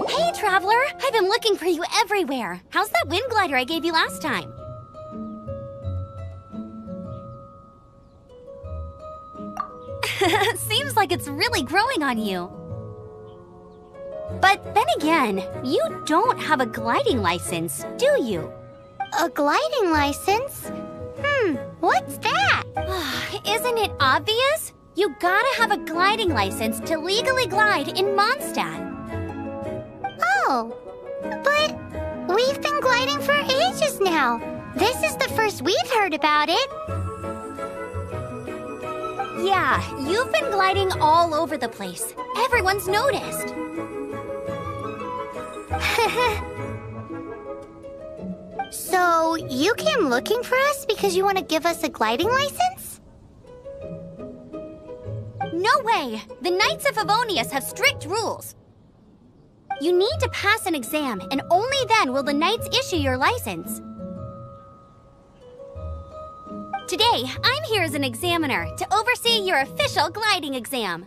Hey, Traveler! I've been looking for you everywhere. How's that wind glider I gave you last time? Seems like it's really growing on you. But then again, you don't have a gliding license, do you? A gliding license? What's that? Isn't it obvious? You gotta have a gliding license to legally glide in Mondstadt. Oh, but we've been gliding for ages now. This is the first we've heard about it. Yeah, you've been gliding all over the place. Everyone's noticed. So, you came looking for us because you want to give us a gliding license? No way! The Knights of Favonius have strict rules. You need to pass an exam, and only then will the Knights issue your license. Today, I'm here as an examiner to oversee your official gliding exam.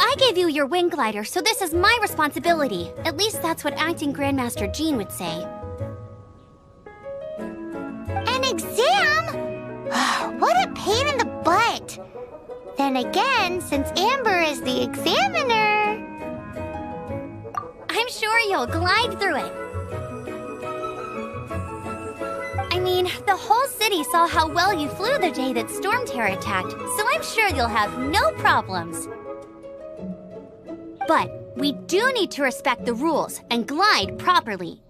I gave you your wing glider, so this is my responsibility. At least that's what Acting Grandmaster Jean would say. An exam? What a pain in the butt. Then again, since Amber is the examiner... I'm sure you'll glide through it. I mean, the whole city saw how well you flew the day that Storm Terror attacked, so I'm sure you'll have no problems. But we do need to respect the rules and glide properly.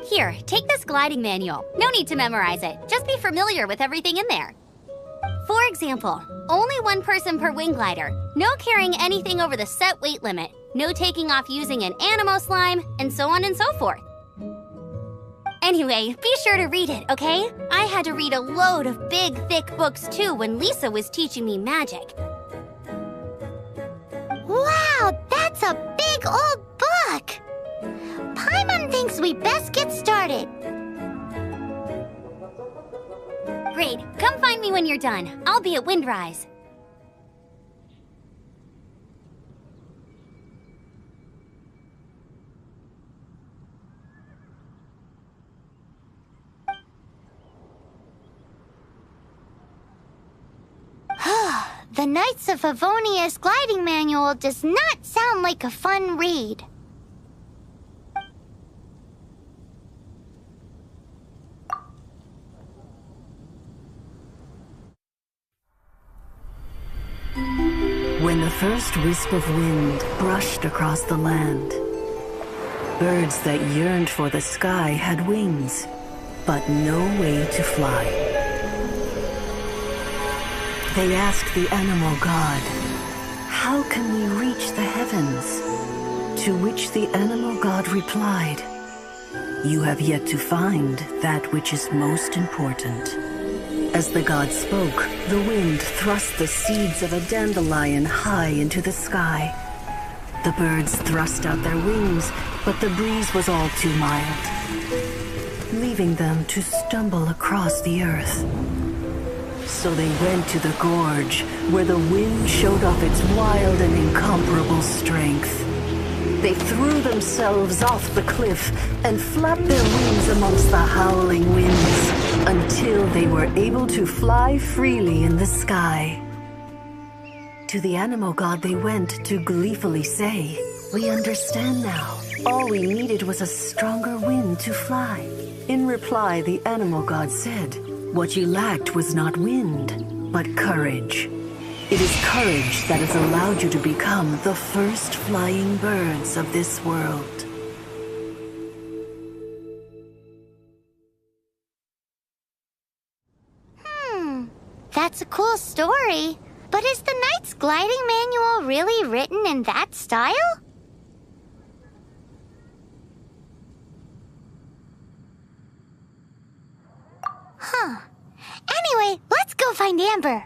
Here, take this gliding manual. No need to memorize it. Just be familiar with everything in there. For example, only one person per wing glider, no carrying anything over the set weight limit, no taking off using an animo slime, and so on and so forth. Anyway, be sure to read it, okay? I had to read a load of big, thick books too when Lisa was teaching me magic. Wow, that's a big old book! Paimon thinks we best get started. Great, come find me when you're done. I'll be at Windrise. The Knights of Favonius gliding manual does not sound like a fun read. When the first wisp of wind brushed across the land, birds that yearned for the sky had wings, but no way to fly. They asked the animal god, "How can we reach the heavens?" To which the animal god replied, "You have yet to find that which is most important." As the god spoke, the wind thrust the seeds of a dandelion high into the sky. The birds thrust out their wings, but the breeze was all too mild, leaving them to stumble across the earth. So they went to the gorge, where the wind showed off its wild and incomparable strength. They threw themselves off the cliff and flapped their wings amongst the howling winds until they were able to fly freely in the sky. To the animal god they went to gleefully say, "We understand now. All we needed was a stronger wind to fly." In reply, the animal god said, "What you lacked was not wind, but courage. It is courage that has allowed you to become the first flying birds of this world." That's a cool story. But is the Knight's gliding manual really written in that style? Anyway, let's go find Amber.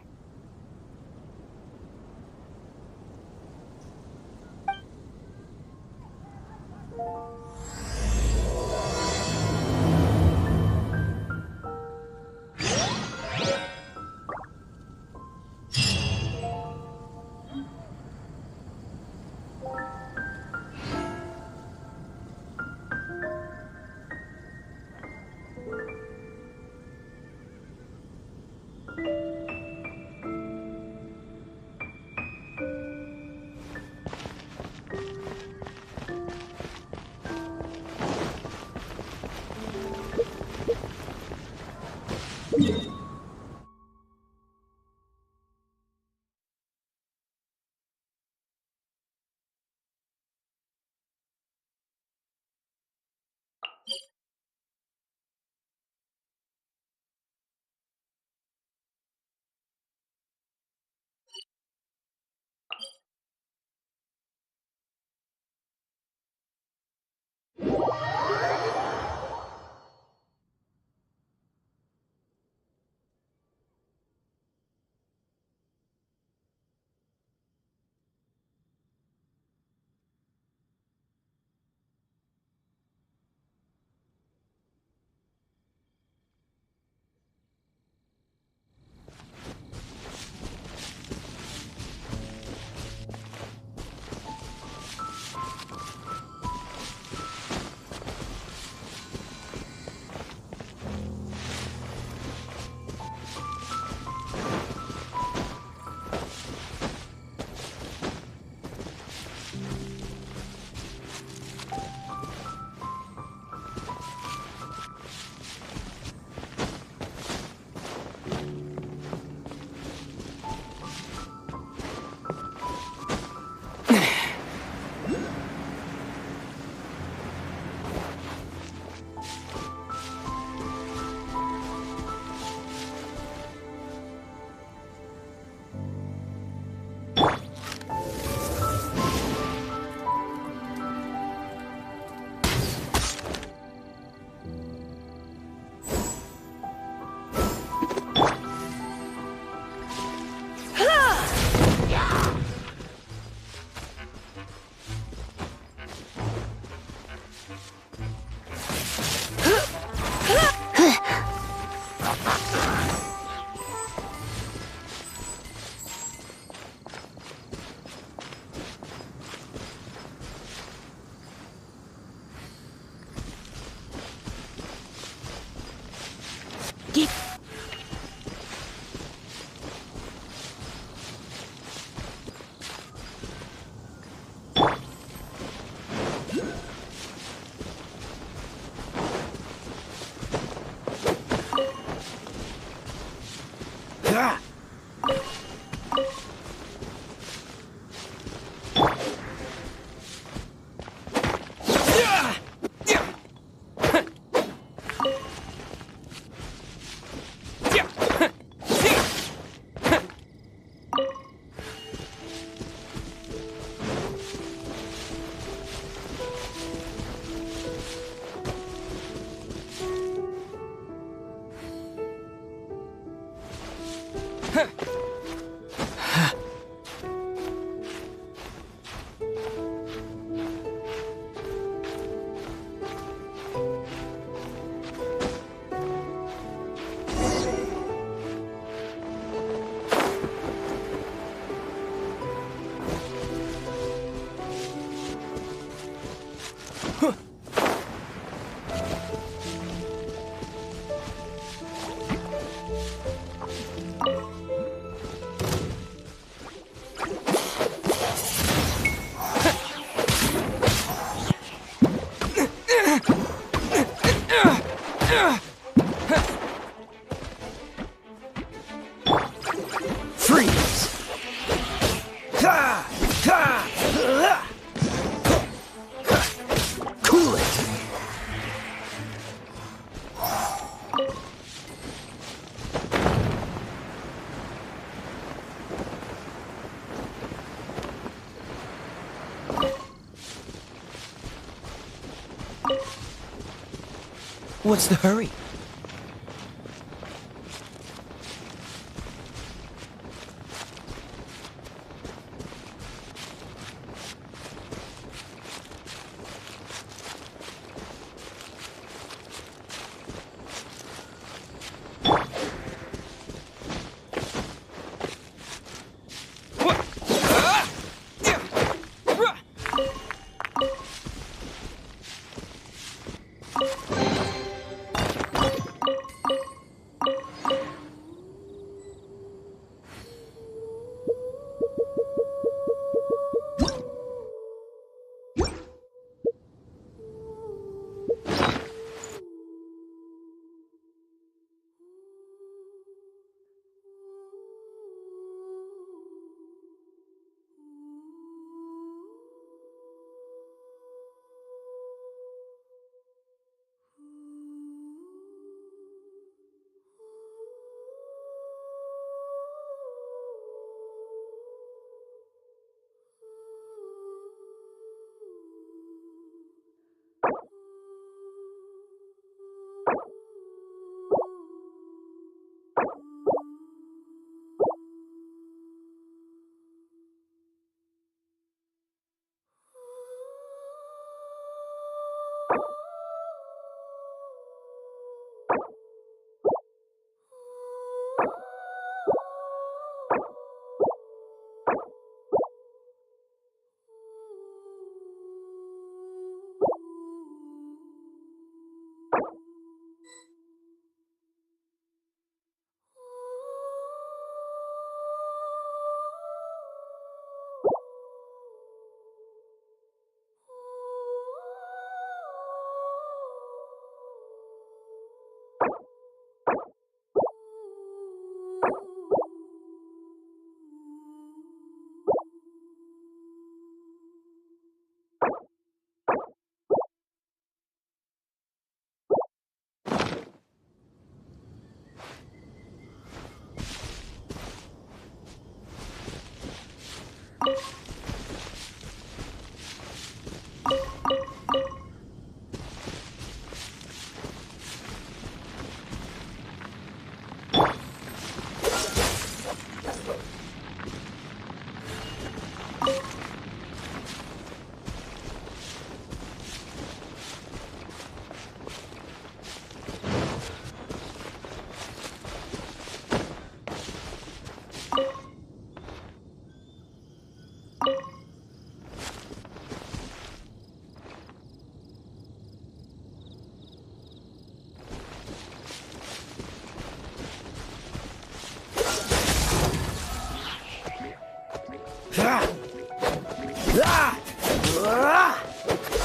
What's the hurry?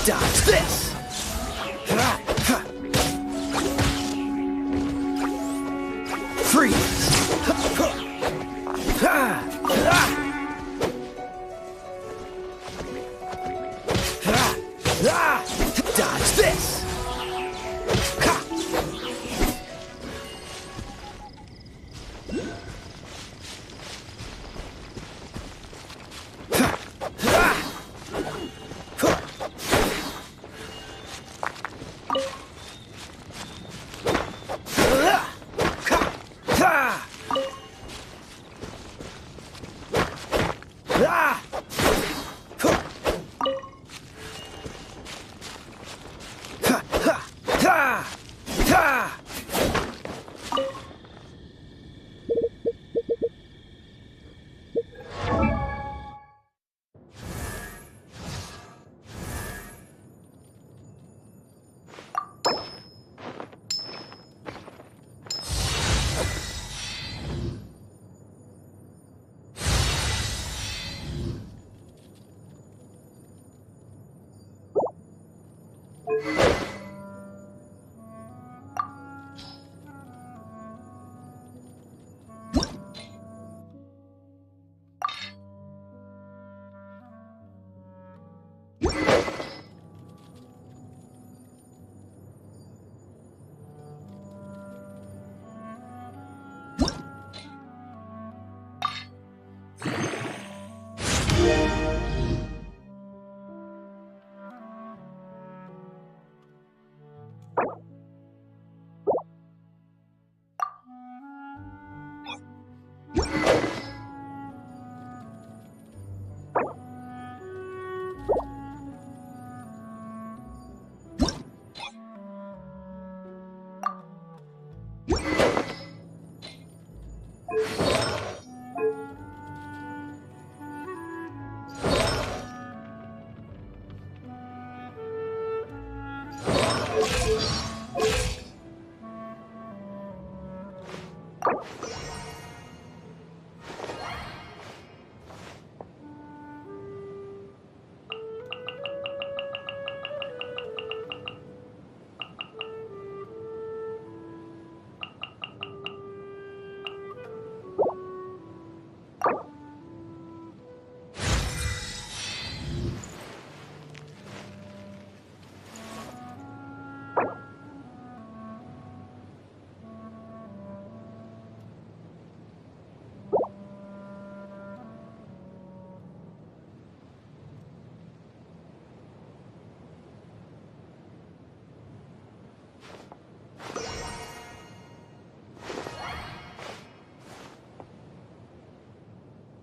Dodge this! Freeze! Dodge this!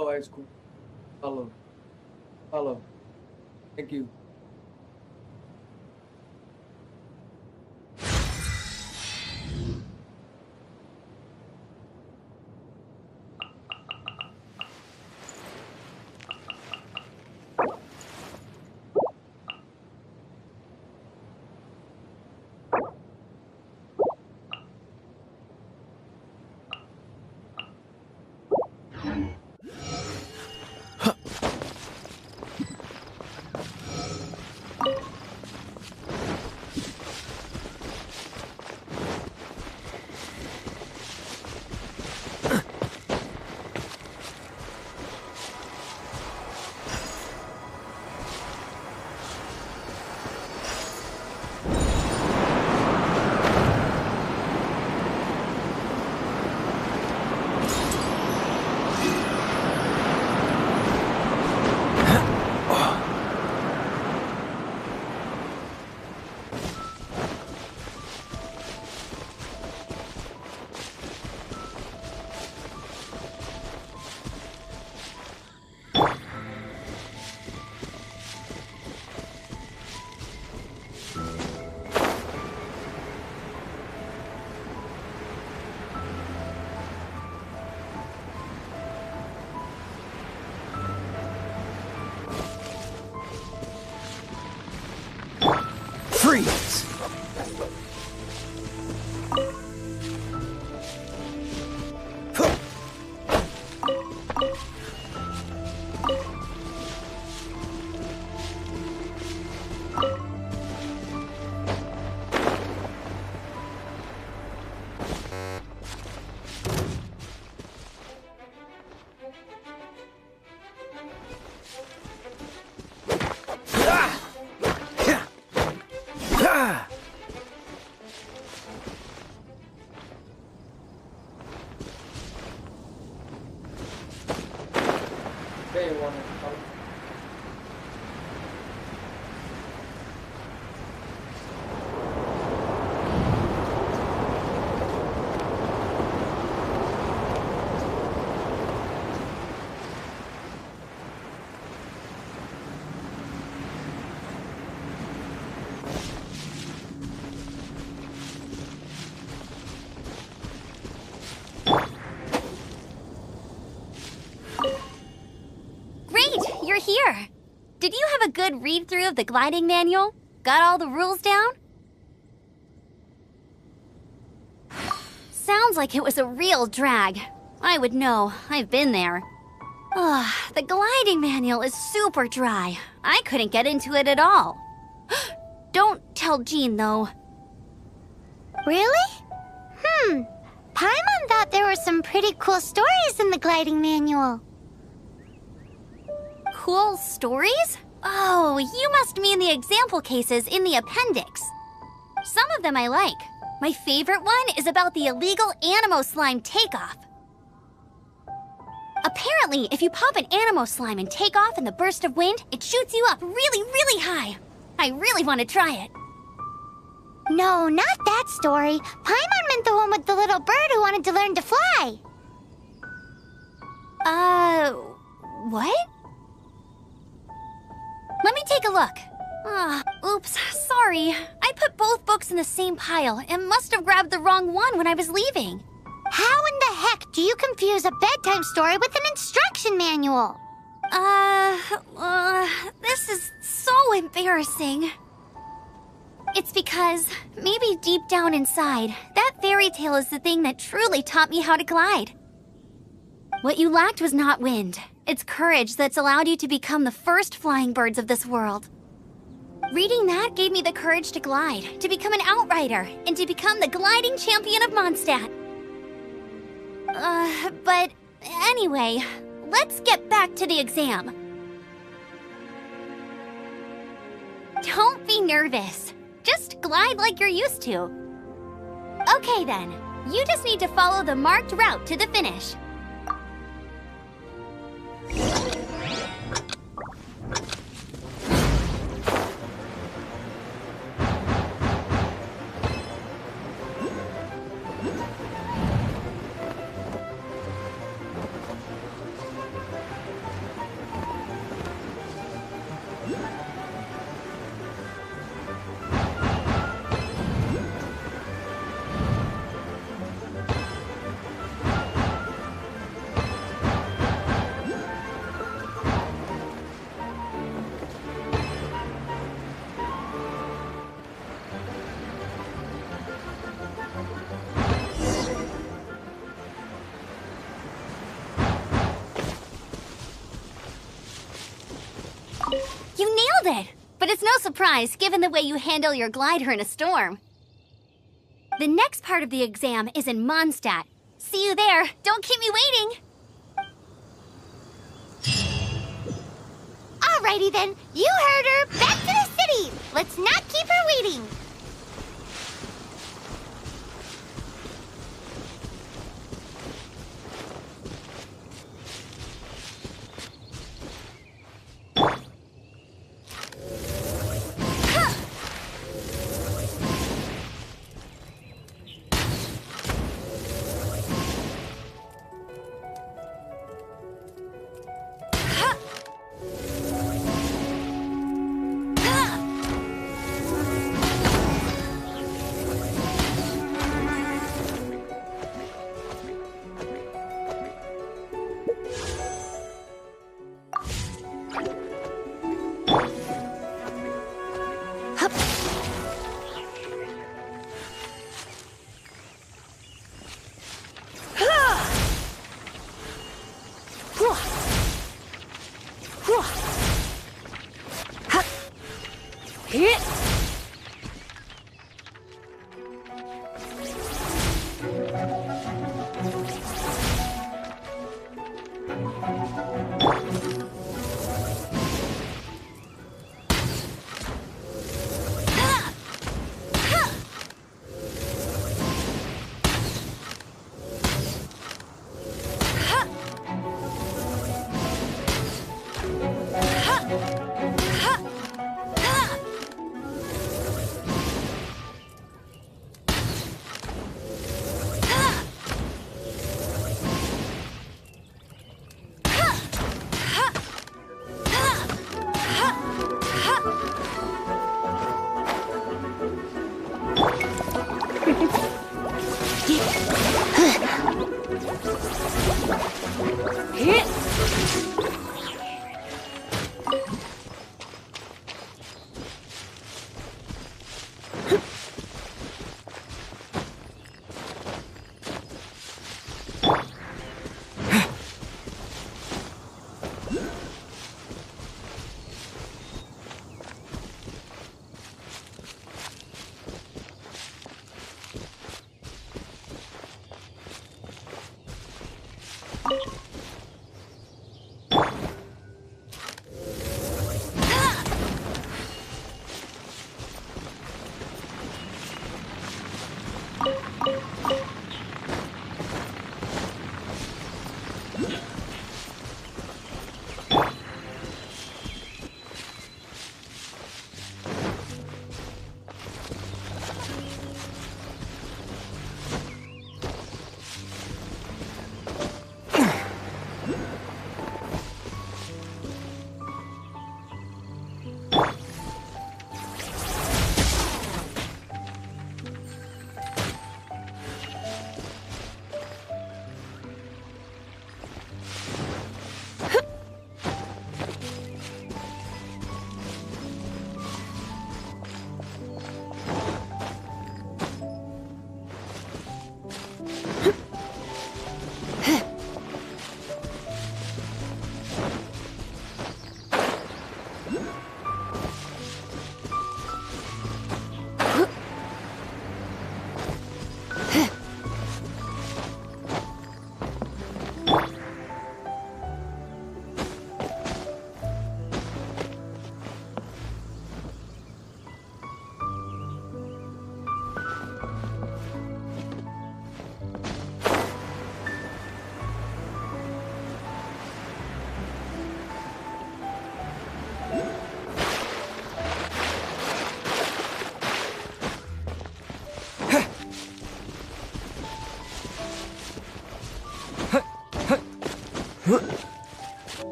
Oh, high school. Hello. Hello. Thank you. Freeze! Okay, one. Great, you're here. Did you have a good read-through of the gliding manual? Got all the rules down? Sounds like it was a real drag. I would know. I've been there. The gliding manual is super dry. I couldn't get into it at all. Don't tell Jean, though. Really? Paimon thought there were some pretty cool stories in the gliding manual. Cool stories? Oh, you must mean the example cases in the appendix. Some of them I like. My favorite one is about the illegal Animo slime takeoff. Apparently, if you pop an Animo slime and take off in the burst of wind, it shoots you up really, really high. I really want to try it. No, not that story. Paimon meant the one with the little bird who wanted to learn to fly. What? Let me take a look. Oops, sorry. I put both books in the same pile and must have grabbed the wrong one when I was leaving. How in the heck do you confuse a bedtime story with an instruction manual? This is so embarrassing. It's because, maybe deep down inside, that fairy tale is the thing that truly taught me how to glide. What you lacked was not wind. It's courage that's allowed you to become the first flying birds of this world. Reading that gave me the courage to glide, to become an outrider, and to become the gliding champion of Mondstadt. But anyway, let's get back to the exam. Don't be nervous. Just glide like you're used to. Okay then, you just need to follow the marked route to the finish. nailed it! But it's no surprise, given the way you handle your glider in a storm. The next part of the exam is in Mondstadt. See you there. Don't keep me waiting. Alrighty then, you heard her. Back to the city. Let's not keep her waiting.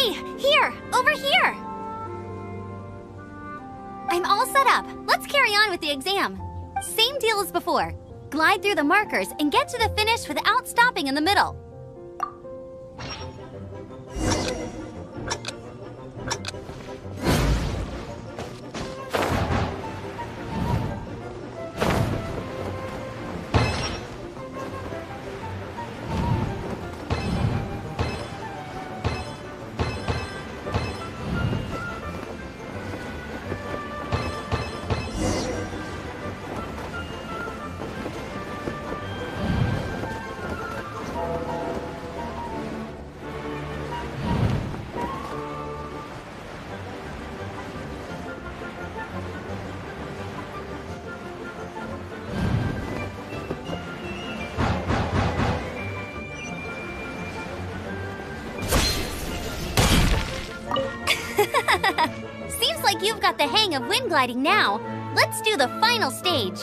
Hey, here! Over here! I'm all set up. Let's carry on with the exam. Same deal as before. Glide through the markers and get to the finish without stopping in the middle. Seems like you've got the hang of wind gliding now. Let's do the final stage.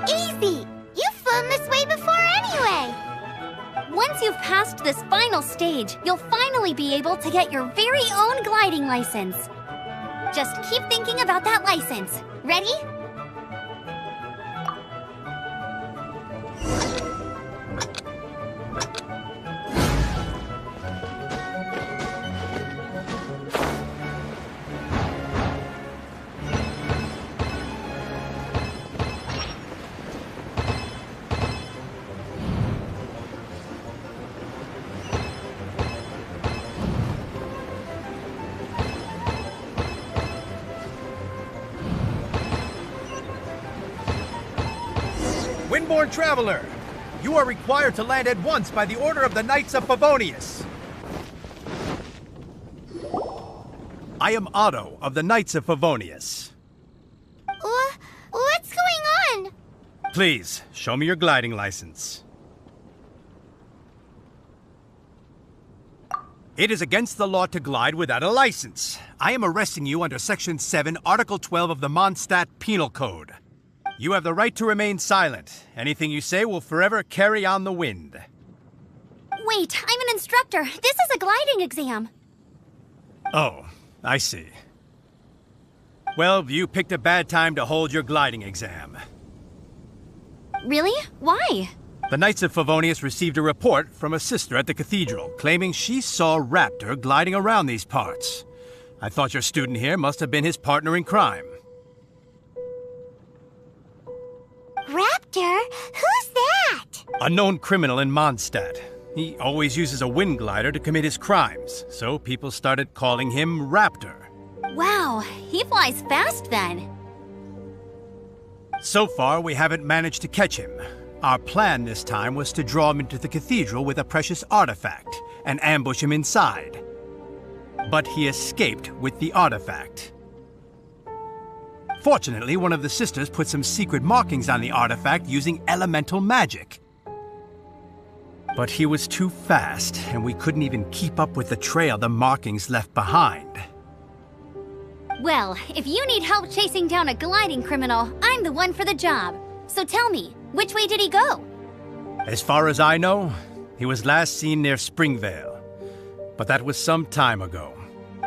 Easy! You've flown this way before anyway! Once you've passed this final stage, you'll finally be able to get your very own gliding license. Just keep thinking about that license. Ready? Windborne Traveler, you are required to land at once by the order of the Knights of Favonius. I am Otto of the Knights of Favonius. What's going on? Please, show me your gliding license. It is against the law to glide without a license. I am arresting you under Section 7, Article 12 of the Mondstadt Penal Code. You have the right to remain silent. Anything you say will forever carry on the wind. Wait, I'm an instructor. This is a gliding exam. Oh, I see. Well, you picked a bad time to hold your gliding exam. Really? Why? The Knights of Favonius received a report from a sister at the cathedral claiming she saw Raptor gliding around these parts. I thought your student here must have been his partner in crime. Raptor? Who's that? A known criminal in Mondstadt. He always uses a wind glider to commit his crimes, so people started calling him Raptor. Wow, he flies fast then. So far, we haven't managed to catch him. Our plan this time was to draw him into the cathedral with a precious artifact and ambush him inside. But he escaped with the artifact. Fortunately, one of the sisters put some secret markings on the artifact using elemental magic. But he was too fast, and we couldn't even keep up with the trail the markings left behind. Well, if you need help chasing down a gliding criminal, I'm the one for the job. So tell me, which way did he go? As far as I know, he was last seen near Springvale. But that was some time ago.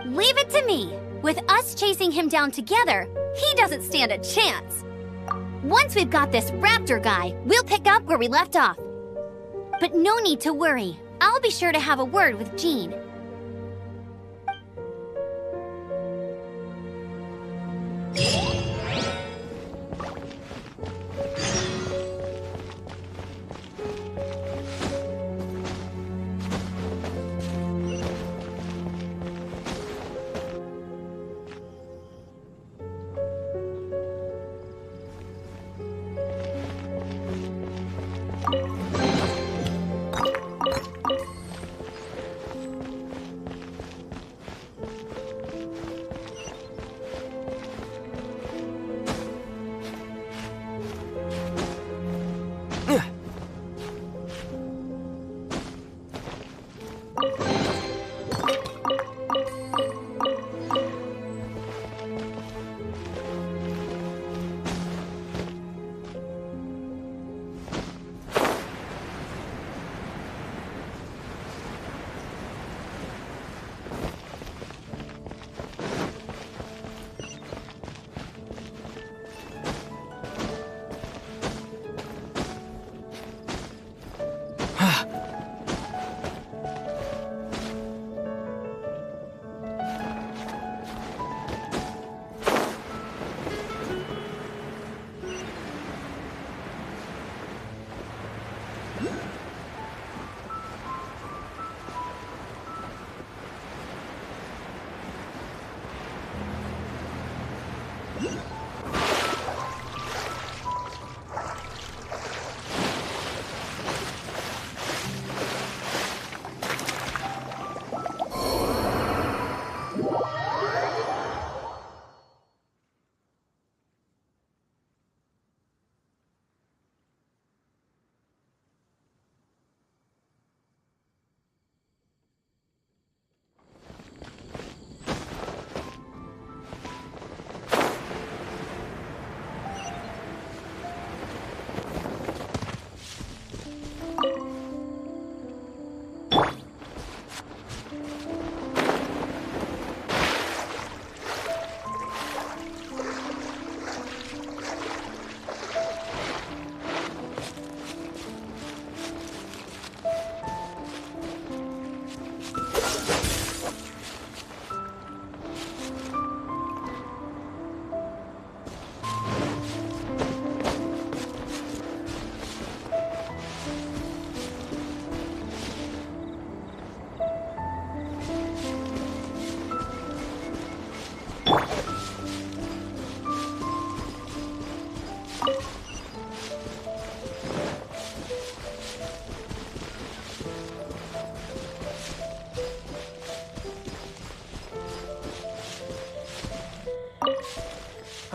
Leave it to me. With us chasing him down together, he doesn't stand a chance. Once we've got this Raptor guy, we'll pick up where we left off. But no need to worry. I'll be sure to have a word with Jean.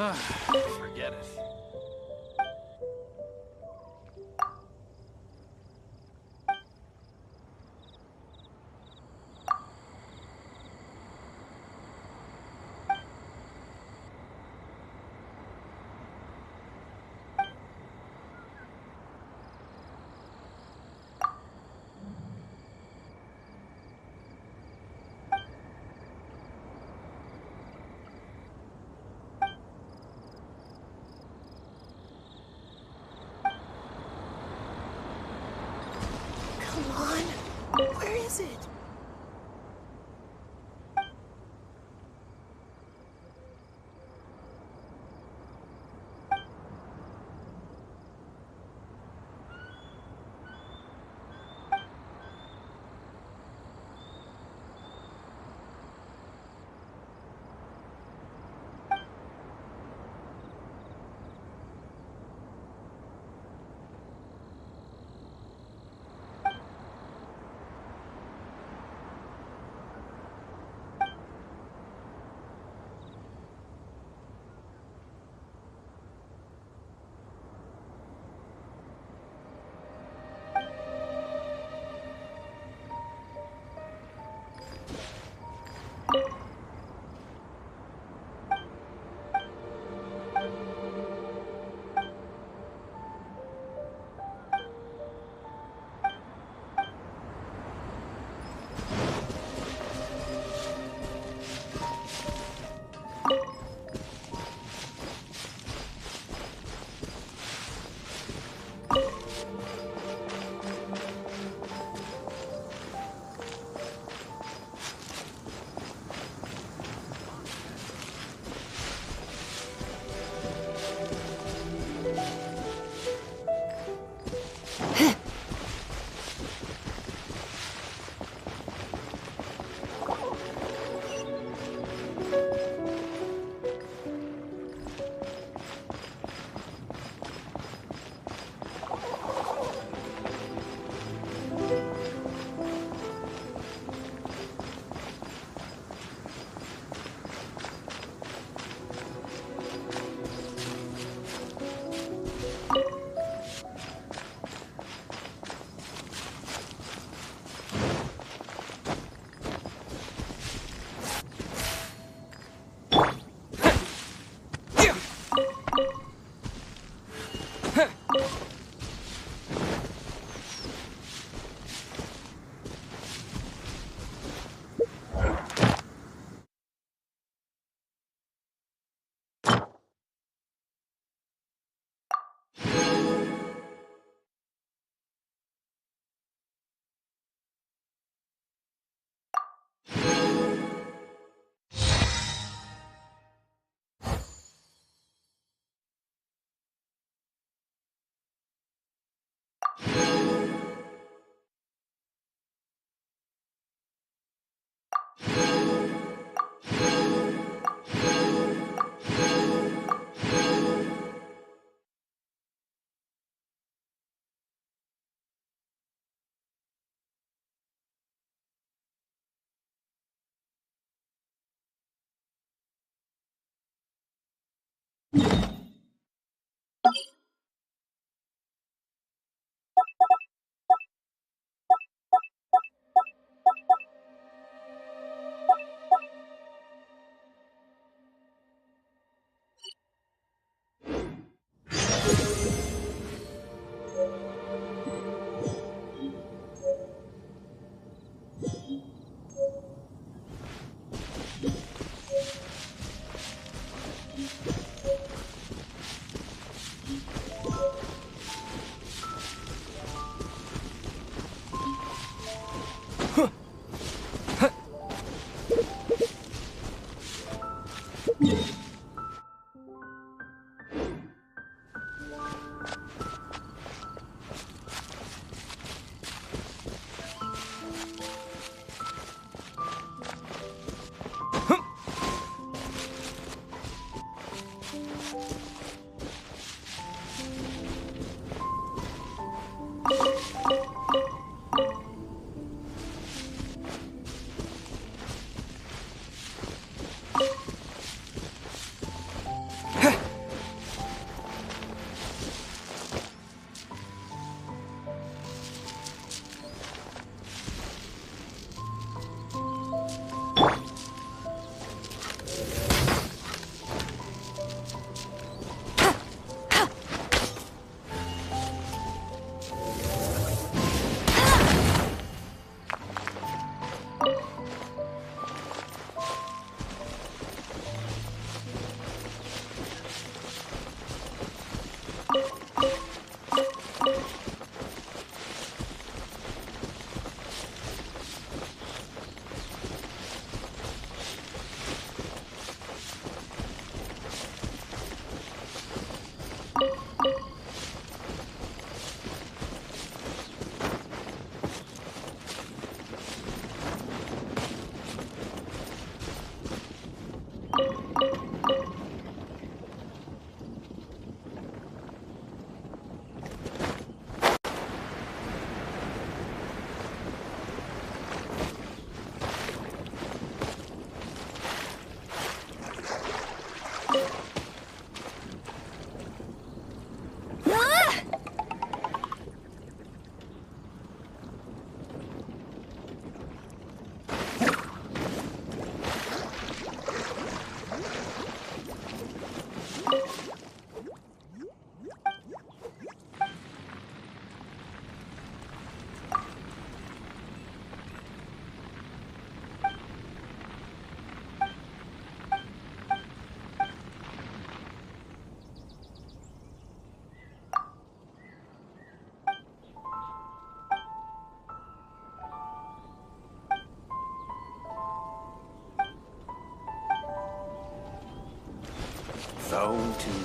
Forget it. Come on. Where is it?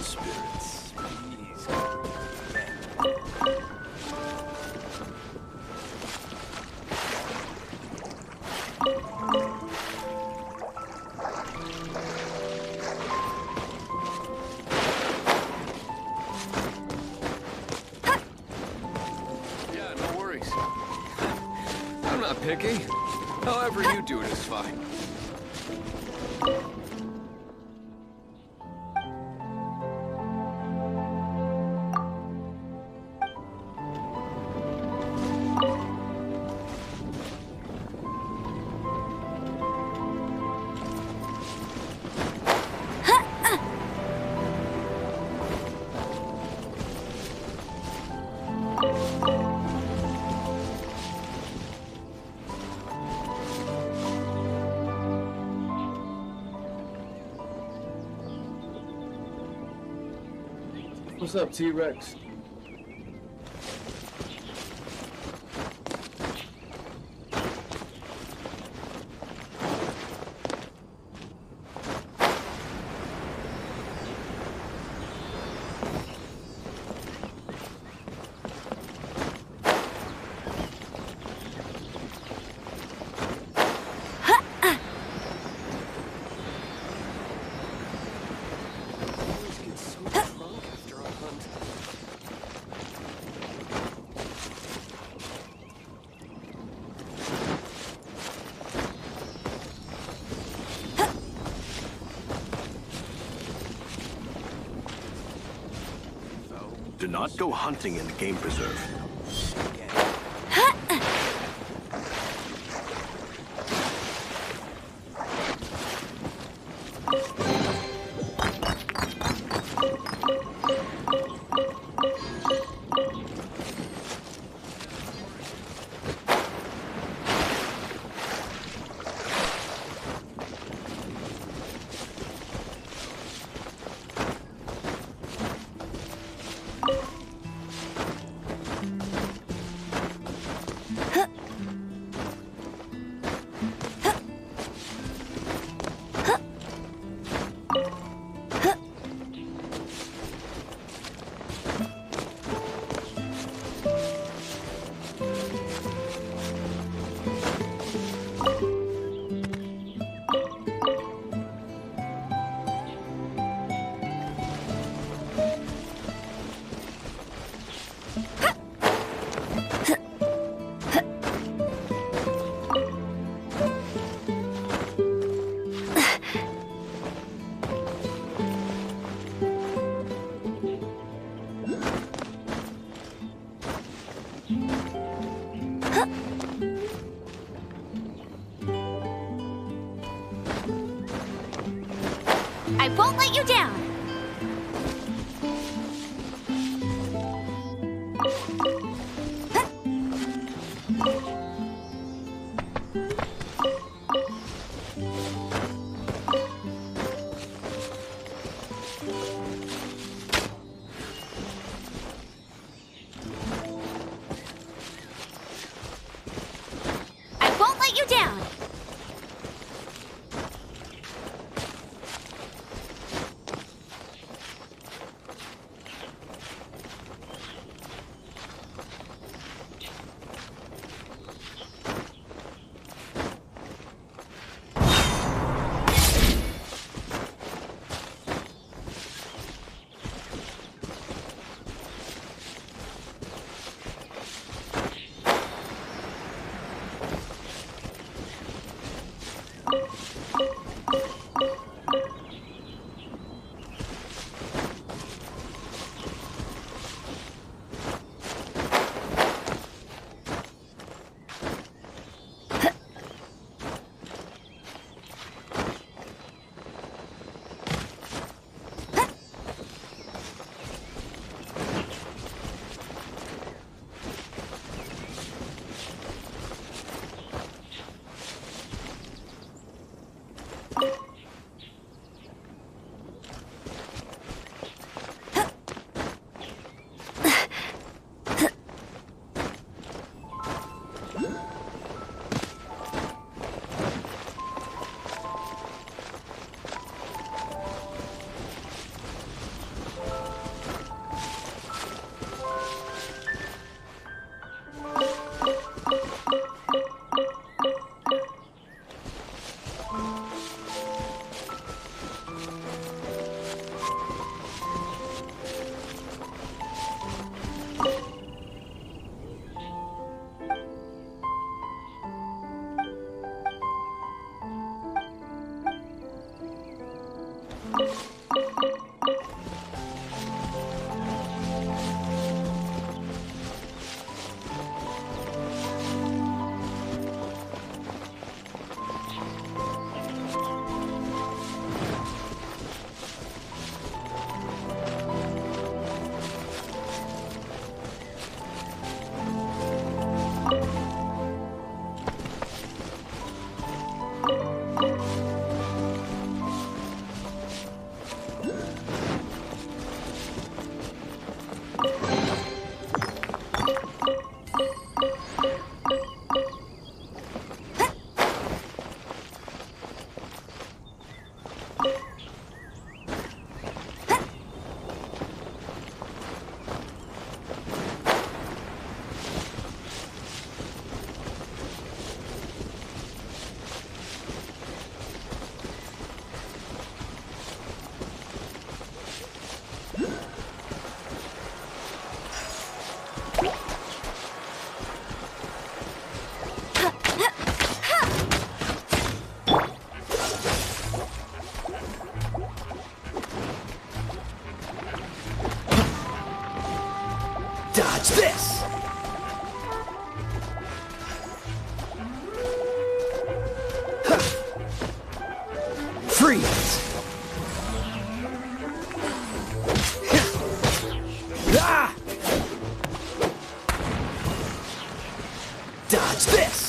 spirits, please come again. Yeah, no worries. I'm not picky. However you do it is fine. What's up, T-Rex? Always get so drunk after a hunt. Do not go hunting in the game preserve. I won't let you down. I won't let you down. Freeze! Ah! Dodge this!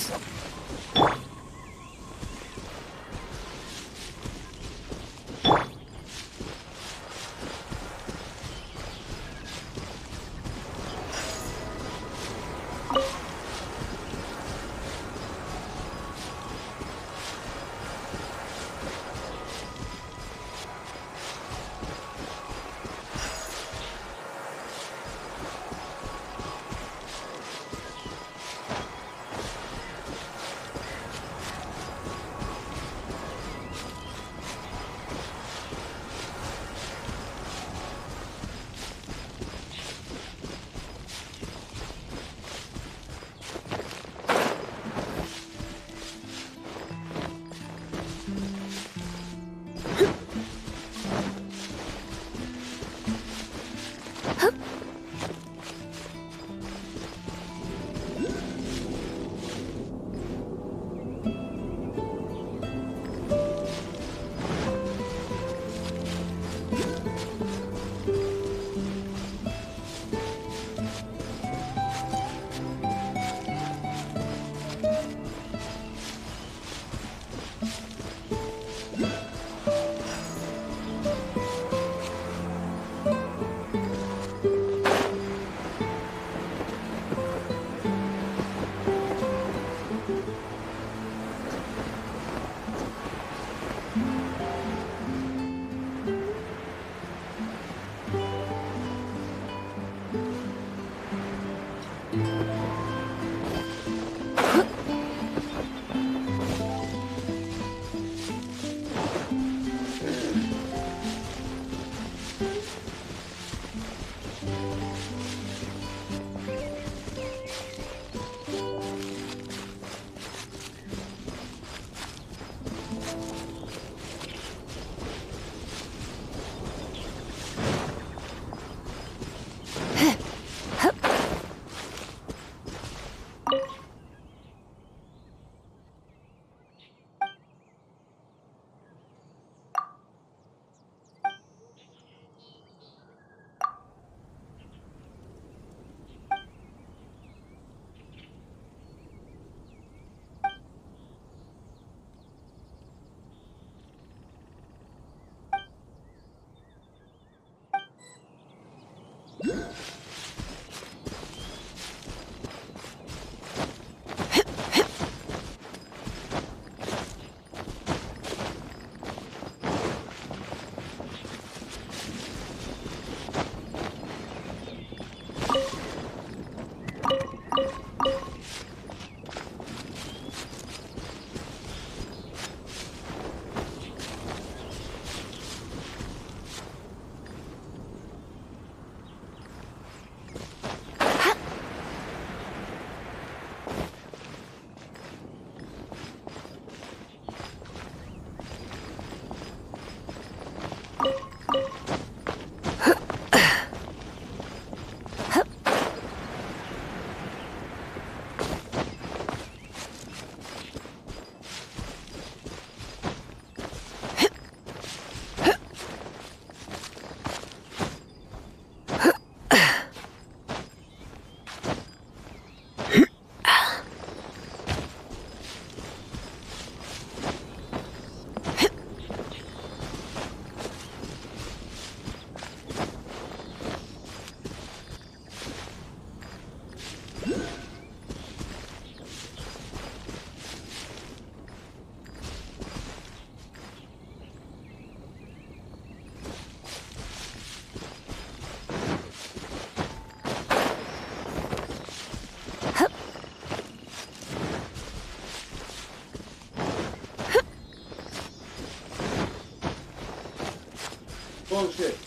Bullshit.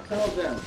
Tell them.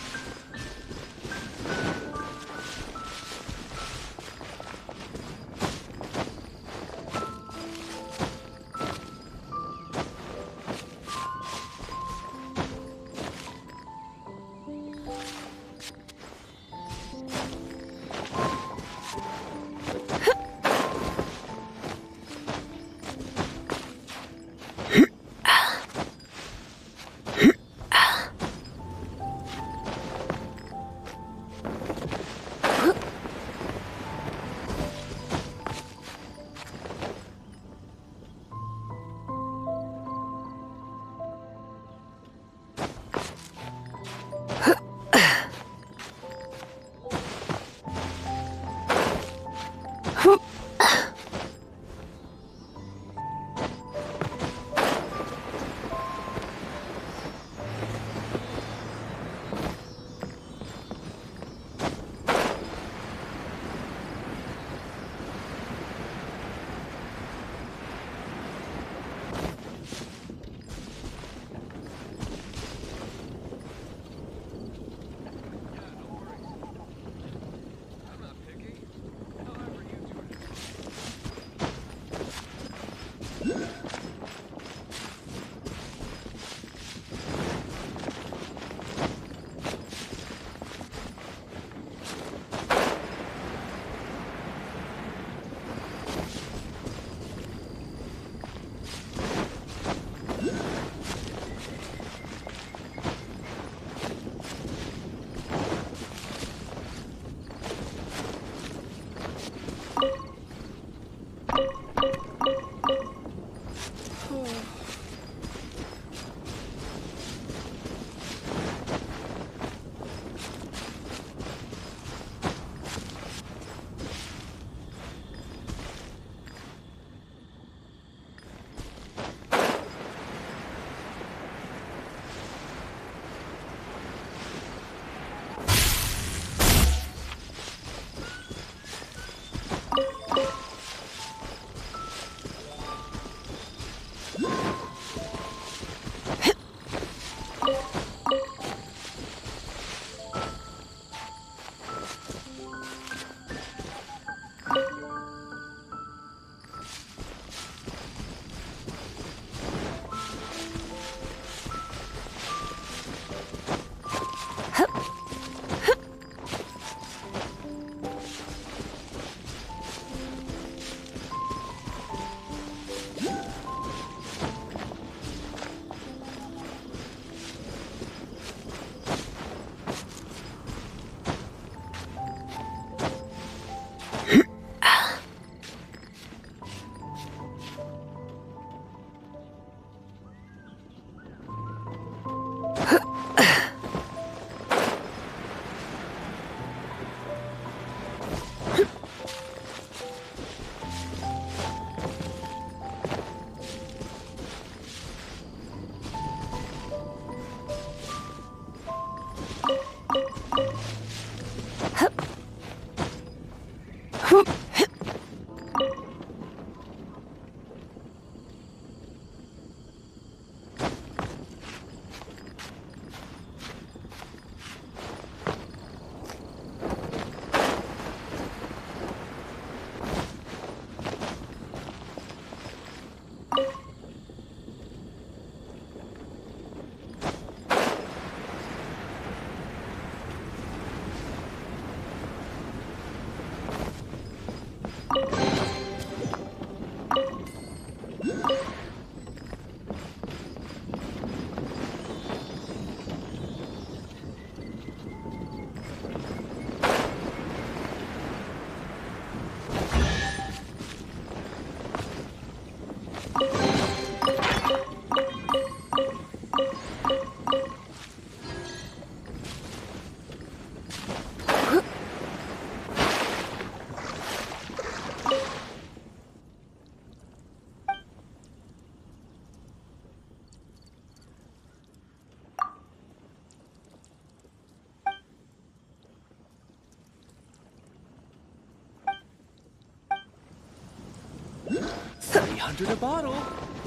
$300 a bottle.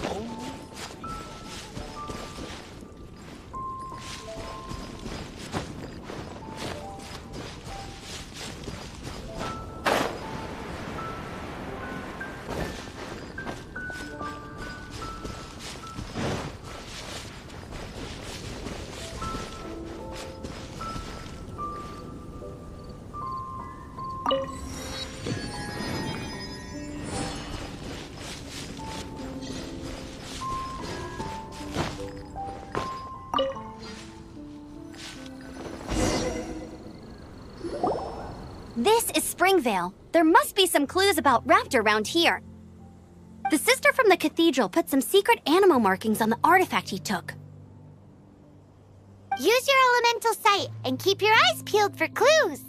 Oh. This is Springvale. There must be some clues about Raptor around here. The sister from the cathedral put some secret animal markings on the artifact he took. Use your elemental sight and keep your eyes peeled for clues.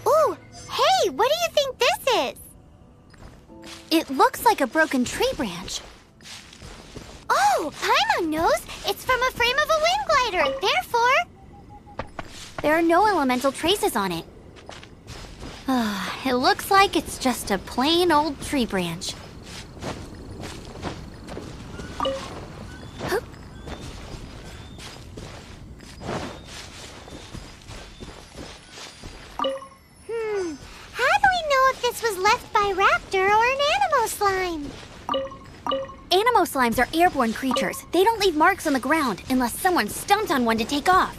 Ooh, hey, what do you think this is? It looks like a broken tree branch. Oh, Paimon knows. It's from a frame of a wind glider, therefore... There are no elemental traces on it. It looks like it's just a plain old tree branch. Huh? How do we know if this was left by Raptor or an animal slime? Animo slimes are airborne creatures. They don't leave marks on the ground unless someone stomped on one to take off.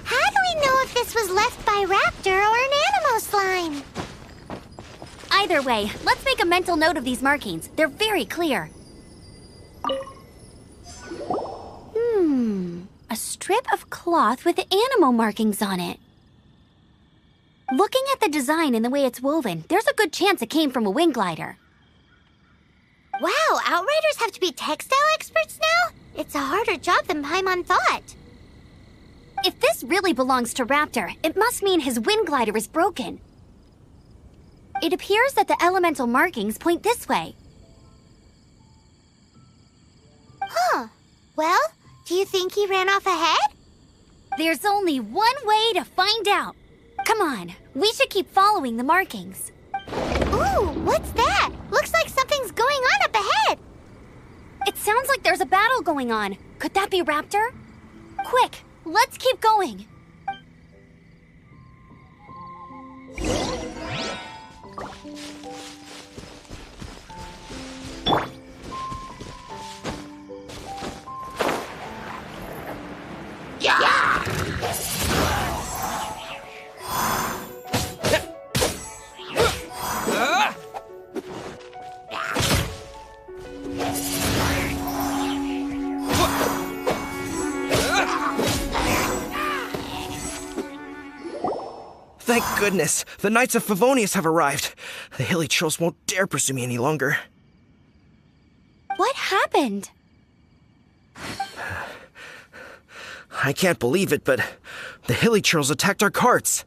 How do we know if this was left by Raptor or an animal slime? Either way, let's make a mental note of these markings. They're very clear. A strip of cloth with animal markings on it. Looking at the design and the way it's woven, there's a good chance it came from a wing glider. Wow, Outriders have to be textile experts now? It's a harder job than Paimon thought. If this really belongs to Raptor, it must mean his wind glider is broken. It appears that the elemental markings point this way. Huh. Well, do you think he ran off ahead? There's only one way to find out. Come on, we should keep following the markings. Ooh, what's that? Looks like something's going on up ahead. It sounds like there's a battle going on. Could that be Raptor? Quick, let's keep going. Thank goodness, the Knights of Favonius have arrived. The hilly trolls won't dare pursue me any longer. What happened? I can't believe it, but the hilly trolls attacked our carts.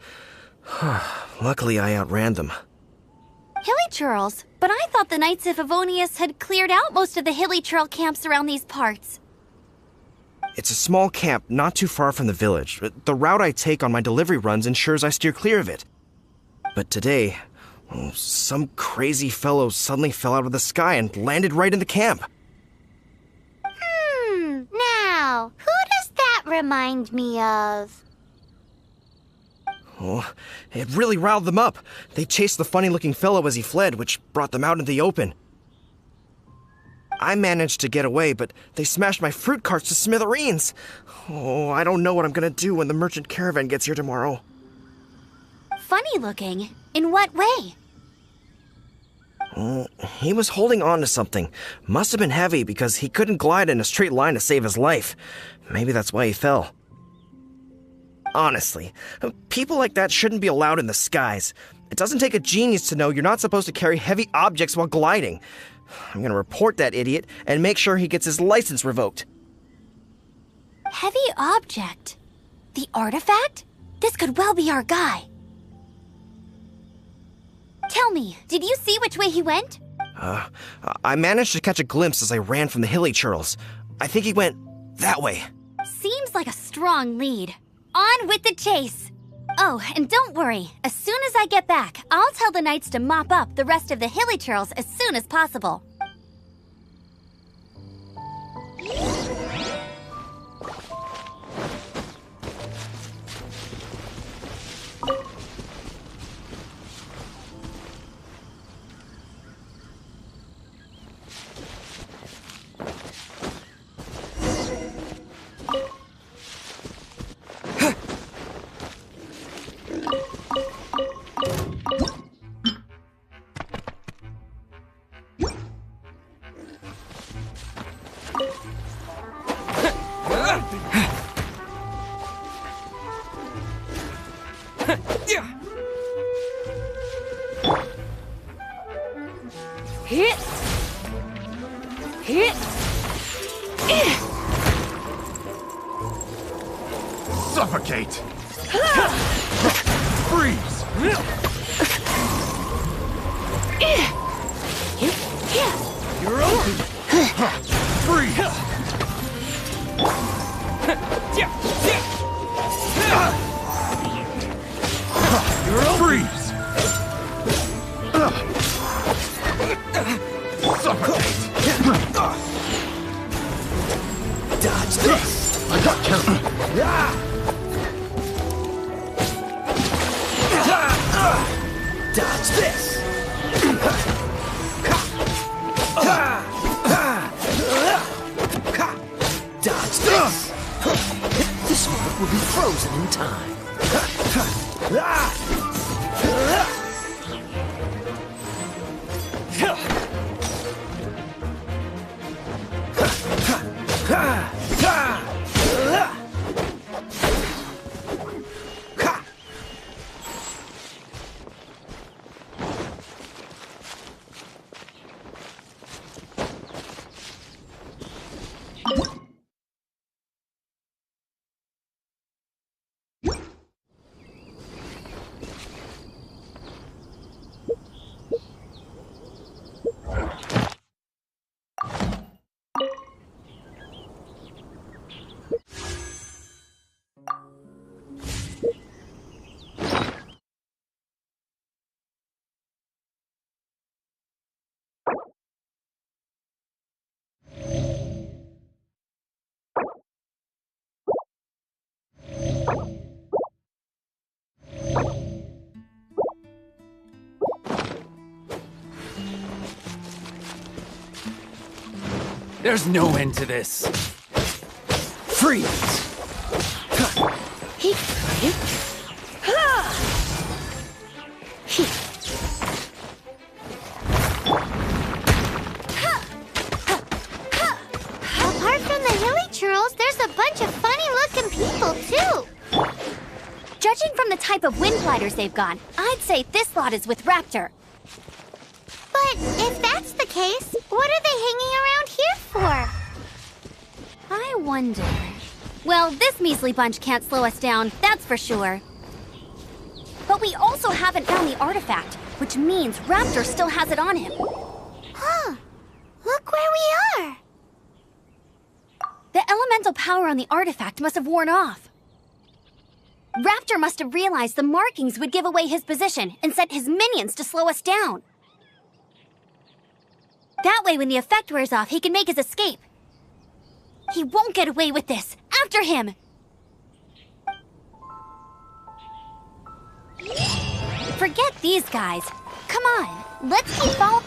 Luckily, I outran them. Hilly churls? But I thought the Knights of Favonius had cleared out most of the hilly churl camps around these parts. It's a small camp not too far from the village. The route I take on my delivery runs ensures I steer clear of it. But today, some crazy fellow suddenly fell out of the sky and landed right in the camp. Now, who does that remind me of? Oh, it really riled them up. They chased the funny-looking fellow as he fled, which brought them out into the open. I managed to get away, but they smashed my fruit carts to smithereens. Oh, I don't know what I'm gonna do when the merchant caravan gets here tomorrow. Funny looking? In what way? He was holding on to something. Must have been heavy because he couldn't glide in a straight line to save his life. Maybe that's why he fell. Honestly, people like that shouldn't be allowed in the skies. It doesn't take a genius to know you're not supposed to carry heavy objects while gliding. I'm gonna report that idiot and make sure he gets his license revoked. Heavy object? The artifact? This could well be our guy. Tell me, did you see which way he went? I managed to catch a glimpse as I ran from the hilly churls. I think he went that way. Seems like a strong lead. On with the chase! Oh, and don't worry. As soon as I get back, I'll tell the knights to mop up the rest of the hilly churls as soon as possible. Suffocate! Freeze! You're open. Freeze! You're open. Freeze! Suffocate! Dodge this. I got counted. Dodge this. Dodge this. This one will be frozen in time. There's no end to this. Freeze. Apart from the hilly churls, there's a bunch of funny-looking people, too. Judging from the type of wind gliders they've got, I'd say this lot is with Raptor. But if that's the case, what are they hanging around here for? I wonder... Well, this measly bunch can't slow us down, that's for sure. But we also haven't found the artifact, which means Raptor still has it on him. Huh. Look where we are. The elemental power on the artifact must have worn off. Raptor must have realized the markings would give away his position and sent his minions to slow us down. That way, when the effect wears off, he can make his escape. He won't get away with this. After him! Forget these guys. Come on, let's keep following.